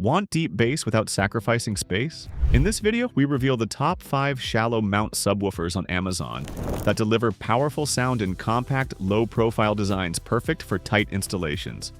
Want deep bass without sacrificing space? In this video, we reveal the top 5 shallow mount subwoofers on Amazon that deliver powerful sound in compact, low-profile designs perfect for tight installations.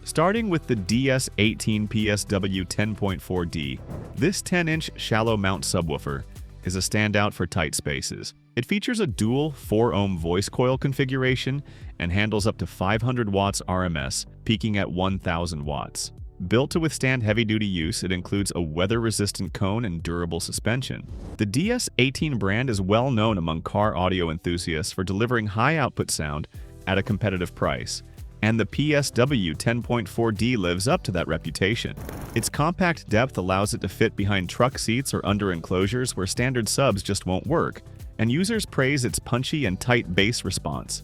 Starting with the DS18PSW10.4D, this 10-inch shallow mount subwoofer is a standout for tight spaces. It features a dual 4-ohm voice coil configuration and handles up to 500 watts RMS, peaking at 1,000 watts. Built to withstand heavy-duty use, it includes a weather-resistant cone and durable suspension. The DS18 brand is well known among car audio enthusiasts for delivering high-output sound at a competitive price, and the PSW 10.4D lives up to that reputation. Its compact depth allows it to fit behind truck seats or under enclosures where standard subs just won't work, and users praise its punchy and tight bass response.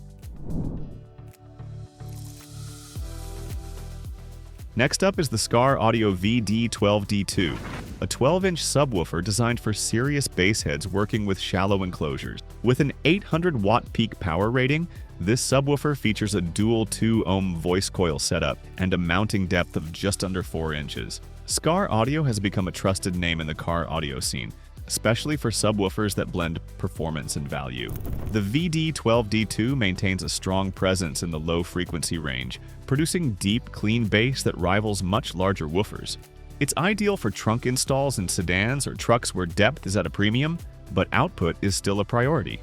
Next up is the Skar Audio VD12D2, a 12-inch subwoofer designed for serious bass heads working with shallow enclosures. With an 800-watt peak power rating, this subwoofer features a dual 2-ohm voice coil setup and a mounting depth of just under 4 inches. Skar Audio has become a trusted name in the car audio scene, especially for subwoofers that blend performance and value. The VD12D2 maintains a strong presence in the low-frequency range, producing deep, clean bass that rivals much larger woofers. It's ideal for trunk installs in sedans or trucks where depth is at a premium, but output is still a priority.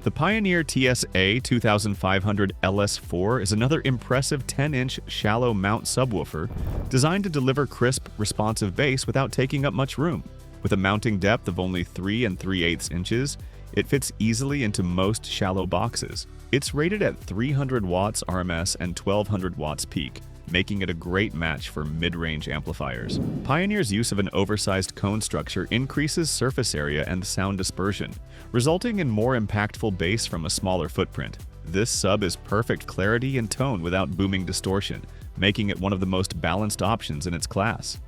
The Pioneer TSA 2500 LS4 is another impressive 10-inch shallow mount subwoofer designed to deliver crisp, responsive bass without taking up much room. With a mounting depth of only 3 3/8 inches, it fits easily into most shallow boxes. It's rated at 300 watts RMS and 1200 watts peak, making it a great match for mid-range amplifiers. Pioneer's use of an oversized cone structure increases surface area and sound dispersion, resulting in more impactful bass from a smaller footprint. This sub is perfect clarity and tone without booming distortion, making it one of the most balanced options in its class.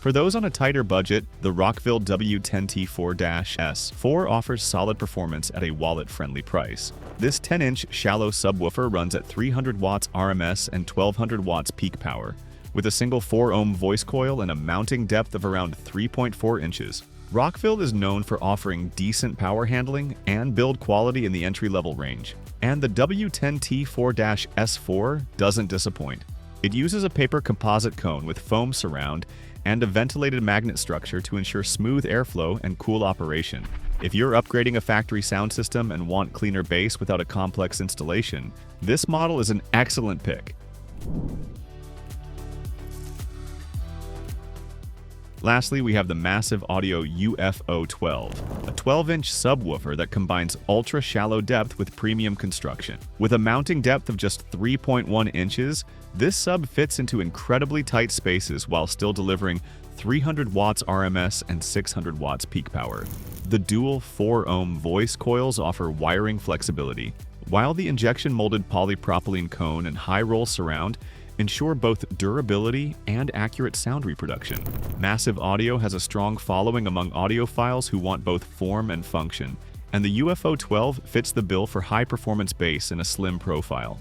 For those on a tighter budget, the Rockville W10T4-S4 offers solid performance at a wallet-friendly price. This 10-inch shallow subwoofer runs at 300 watts RMS and 1200 watts peak power, with a single 4-ohm voice coil and a mounting depth of around 3.4 inches. Rockville is known for offering decent power handling and build quality in the entry-level range, and the W10T4-S4 doesn't disappoint. It uses a paper composite cone with foam surround and a ventilated magnet structure to ensure smooth airflow and cool operation. If you're upgrading a factory sound system and want cleaner bass without a complex installation, this model is an excellent pick. Lastly, we have the Massive Audio UFO12, a 12-inch subwoofer that combines ultra-shallow depth with premium construction. With a mounting depth of just 3.1 inches, this sub fits into incredibly tight spaces while still delivering 300 watts RMS and 600 watts peak power. The dual 4-ohm voice coils offer wiring flexibility, while the injection-molded polypropylene cone and high-roll surround ensure both durability and accurate sound reproduction. Massive Audio has a strong following among audiophiles who want both form and function, and the UFO12 fits the bill for high-performance bass in a slim profile.